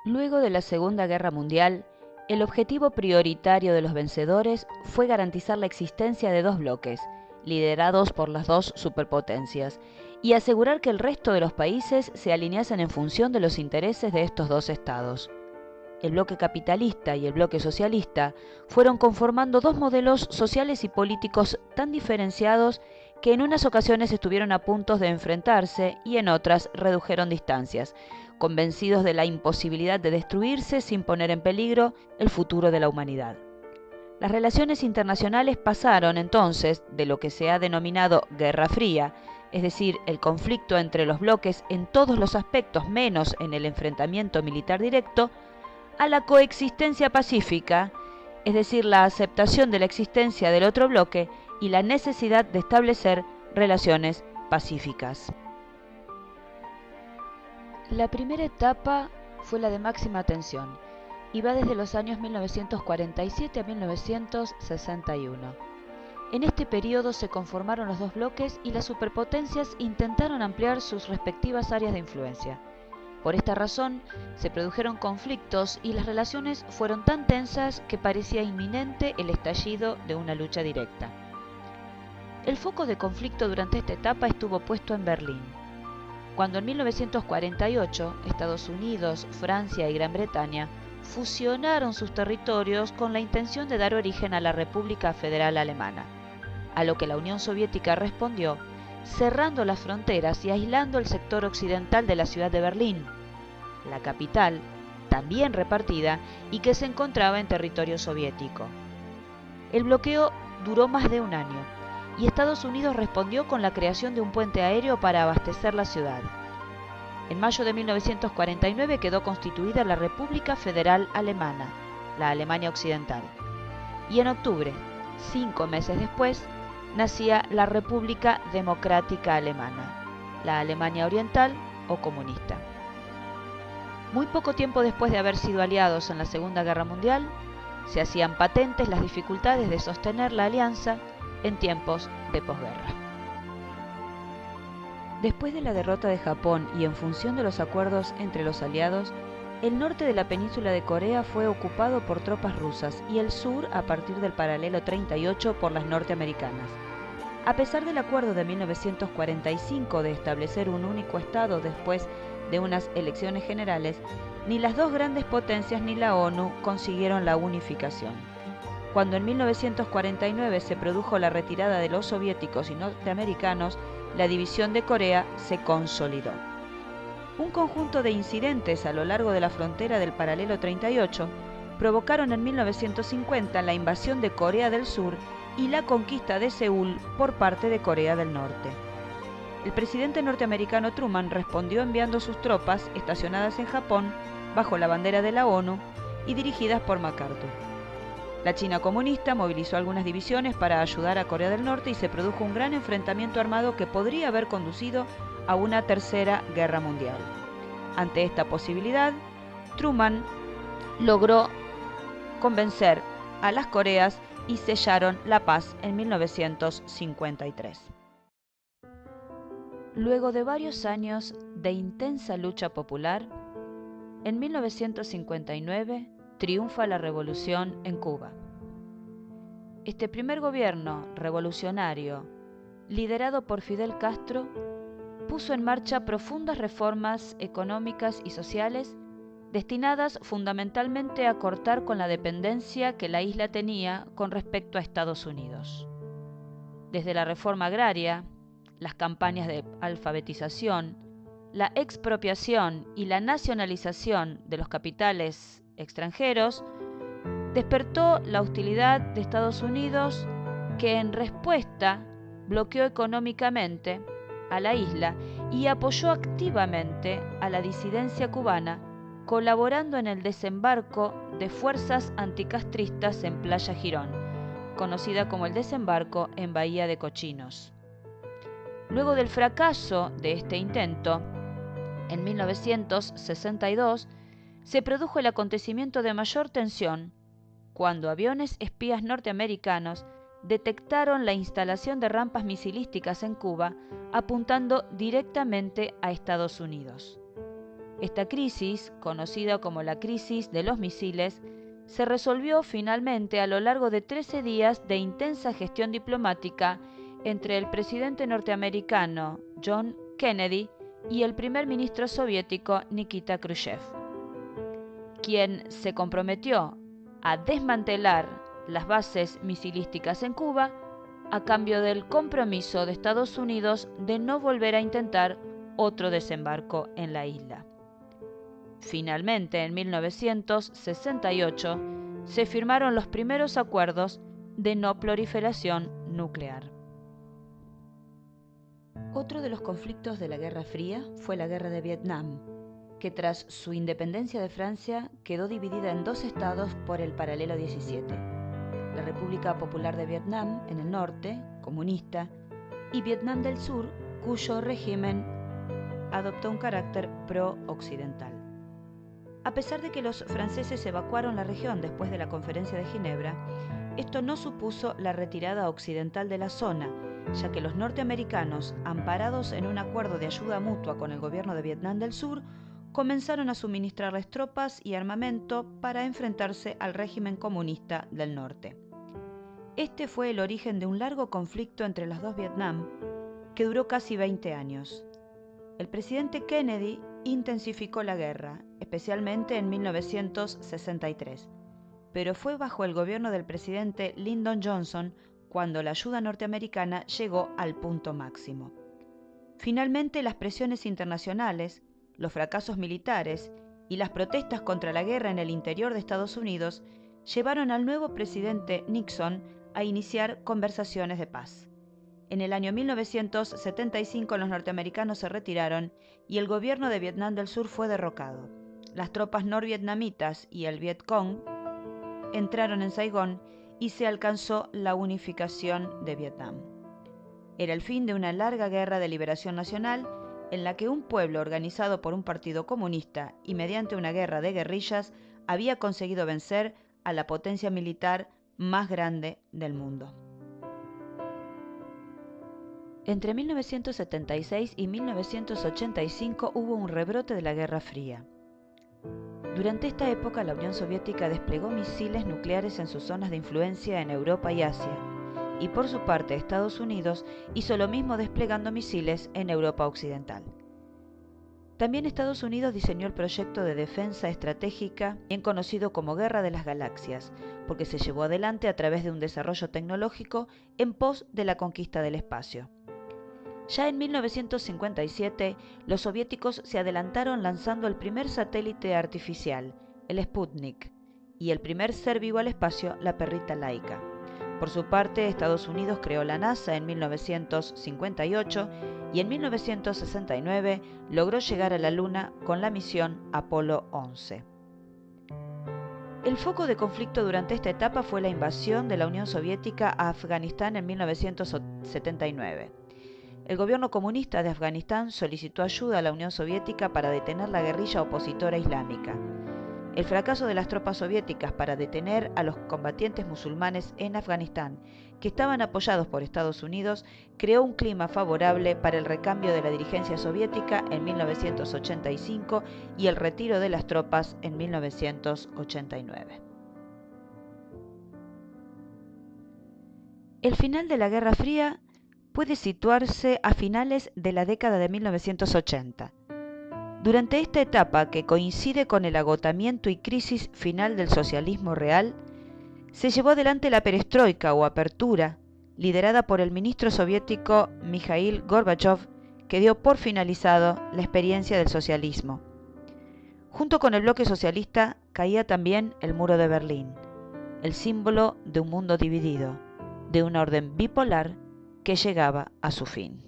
Luego de la Segunda Guerra Mundial, el objetivo prioritario de los vencedores fue garantizar la existencia de dos bloques, liderados por las dos superpotencias, y asegurar que el resto de los países se alineasen en función de los intereses de estos dos estados. El bloque capitalista y el bloque socialista fueron conformando dos modelos sociales y políticos tan diferenciados que en unas ocasiones estuvieron a punto de enfrentarse y en otras redujeron distancias, convencidos de la imposibilidad de destruirse sin poner en peligro el futuro de la humanidad. Las relaciones internacionales pasaron entonces de lo que se ha denominado Guerra Fría, es decir, el conflicto entre los bloques en todos los aspectos menos en el enfrentamiento militar directo, a la coexistencia pacífica, es decir, la aceptación de la existencia del otro bloque y la necesidad de establecer relaciones pacíficas. La primera etapa fue la de máxima tensión y va desde los años 1947 a 1961. En este periodo se conformaron los dos bloques y las superpotencias intentaron ampliar sus respectivas áreas de influencia. Por esta razón, se produjeron conflictos y las relaciones fueron tan tensas que parecía inminente el estallido de una lucha directa. El foco de conflicto durante esta etapa estuvo puesto en Berlín. Cuando en 1948 Estados Unidos, Francia y Gran Bretaña fusionaron sus territorios con la intención de dar origen a la República Federal Alemana, a lo que la Unión Soviética respondió cerrando las fronteras y aislando el sector occidental de la ciudad de Berlín, la capital, también repartida y que se encontraba en territorio soviético. El bloqueo duró más de un año y Estados Unidos respondió con la creación de un puente aéreo para abastecer la ciudad. En mayo de 1949 quedó constituida la República Federal Alemana, la Alemania Occidental, y en octubre, 5 meses después, nacía la República Democrática Alemana, la Alemania Oriental o comunista. Muy poco tiempo después de haber sido aliados en la Segunda Guerra Mundial, se hacían patentes las dificultades de sostener la alianza en tiempos de posguerra. Después de la derrota de Japón y en función de los acuerdos entre los aliados, el norte de la península de Corea fue ocupado por tropas rusas y el sur a partir del paralelo 38 por las norteamericanas. A pesar del acuerdo de 1945 de establecer un único estado después de unas elecciones generales, ni las dos grandes potencias ni la ONU consiguieron la unificación. Cuando en 1949 se produjo la retirada de los soviéticos y norteamericanos, la división de Corea se consolidó. Un conjunto de incidentes a lo largo de la frontera del paralelo 38 provocaron en 1950 la invasión de Corea del Sur y la conquista de Seúl por parte de Corea del Norte. El presidente norteamericano Truman respondió enviando sus tropas estacionadas en Japón bajo la bandera de la ONU y dirigidas por MacArthur. La China comunista movilizó algunas divisiones para ayudar a Corea del Norte y se produjo un gran enfrentamiento armado que podría haber conducido a una tercera guerra mundial. Ante esta posibilidad, Truman logró convencer a las Coreas y sellaron la paz en 1953. Luego de varios años de intensa lucha popular, en 1959 triunfa la revolución en Cuba. Este primer gobierno revolucionario, liderado por Fidel Castro, puso en marcha profundas reformas económicas y sociales destinadas fundamentalmente a cortar con la dependencia que la isla tenía con respecto a Estados Unidos. Desde la reforma agraria, las campañas de alfabetización, la expropiación y la nacionalización de los capitales extranjeros, despertó la hostilidad de Estados Unidos, que en respuesta bloqueó económicamente a la isla y apoyó activamente a la disidencia cubana, colaborando en el desembarco de fuerzas anticastristas en Playa Girón, conocida como el desembarco en Bahía de Cochinos. Luego del fracaso de este intento, en 1962, se produjo el acontecimiento de mayor tensión cuando aviones espías norteamericanos detectaron la instalación de rampas misilísticas en Cuba apuntando directamente a Estados Unidos. Esta crisis, conocida como la crisis de los misiles, se resolvió finalmente a lo largo de 13 días de intensa gestión diplomática entre el presidente norteamericano John Kennedy y el primer ministro soviético Nikita Khrushchev, quien se comprometió a desmantelar las bases misilísticas en Cuba a cambio del compromiso de Estados Unidos de no volver a intentar otro desembarco en la isla. Finalmente, en 1968, se firmaron los primeros acuerdos de no proliferación nuclear. Otro de los conflictos de la Guerra Fría fue la Guerra de Vietnam, que tras su independencia de Francia quedó dividida en dos estados por el paralelo 17. La República Popular de Vietnam, en el norte, comunista, y Vietnam del Sur, cuyo régimen adoptó un carácter pro-occidental. A pesar de que los franceses evacuaron la región después de la Conferencia de Ginebra, esto no supuso la retirada occidental de la zona, ya que los norteamericanos, amparados en un acuerdo de ayuda mutua con el gobierno de Vietnam del Sur, comenzaron a suministrarles tropas y armamento para enfrentarse al régimen comunista del norte. Este fue el origen de un largo conflicto entre los dos Vietnam, que duró casi 20 años. El presidente Kennedy intensificó la guerra, especialmente en 1963, pero fue bajo el gobierno del presidente Lyndon Johnson cuando la ayuda norteamericana llegó al punto máximo. Finalmente, las presiones internacionales, los fracasos militares y las protestas contra la guerra en el interior de Estados Unidos llevaron al nuevo presidente Nixon a iniciar conversaciones de paz. En el año 1975 los norteamericanos se retiraron y el gobierno de Vietnam del Sur fue derrocado. Las tropas norvietnamitas y el Vietcong entraron en Saigón y se alcanzó la unificación de Vietnam. Era el fin de una larga guerra de liberación nacional en la que un pueblo organizado por un partido comunista y mediante una guerra de guerrillas había conseguido vencer a la potencia militar más grande del mundo. Entre 1976 y 1985 hubo un rebrote de la Guerra Fría. Durante esta época, la Unión Soviética desplegó misiles nucleares en sus zonas de influencia en Europa y Asia, y por su parte Estados Unidos hizo lo mismo desplegando misiles en Europa Occidental. También Estados Unidos diseñó el proyecto de defensa estratégica, bien conocido como Guerra de las Galaxias, porque se llevó adelante a través de un desarrollo tecnológico en pos de la conquista del espacio. Ya en 1957, los soviéticos se adelantaron lanzando el primer satélite artificial, el Sputnik, y el primer ser vivo al espacio, la perrita Laika. Por su parte, Estados Unidos creó la NASA en 1958 y en 1969 logró llegar a la Luna con la misión Apolo 11. El foco de conflicto durante esta etapa fue la invasión de la Unión Soviética a Afganistán en 1979. El gobierno comunista de Afganistán solicitó ayuda a la Unión Soviética para detener la guerrilla opositora islámica. El fracaso de las tropas soviéticas para detener a los combatientes musulmanes en Afganistán, que estaban apoyados por Estados Unidos, creó un clima favorable para el recambio de la dirigencia soviética en 1985 y el retiro de las tropas en 1989. El final de la Guerra Fría puede situarse a finales de la década de 1980. Durante esta etapa, que coincide con el agotamiento y crisis final del socialismo real, se llevó adelante la perestroika o apertura, liderada por el ministro soviético Mikhail Gorbachev, que dio por finalizado la experiencia del socialismo. Junto con el bloque socialista caía también el muro de Berlín, el símbolo de un mundo dividido, de un orden bipolar que llegaba a su fin.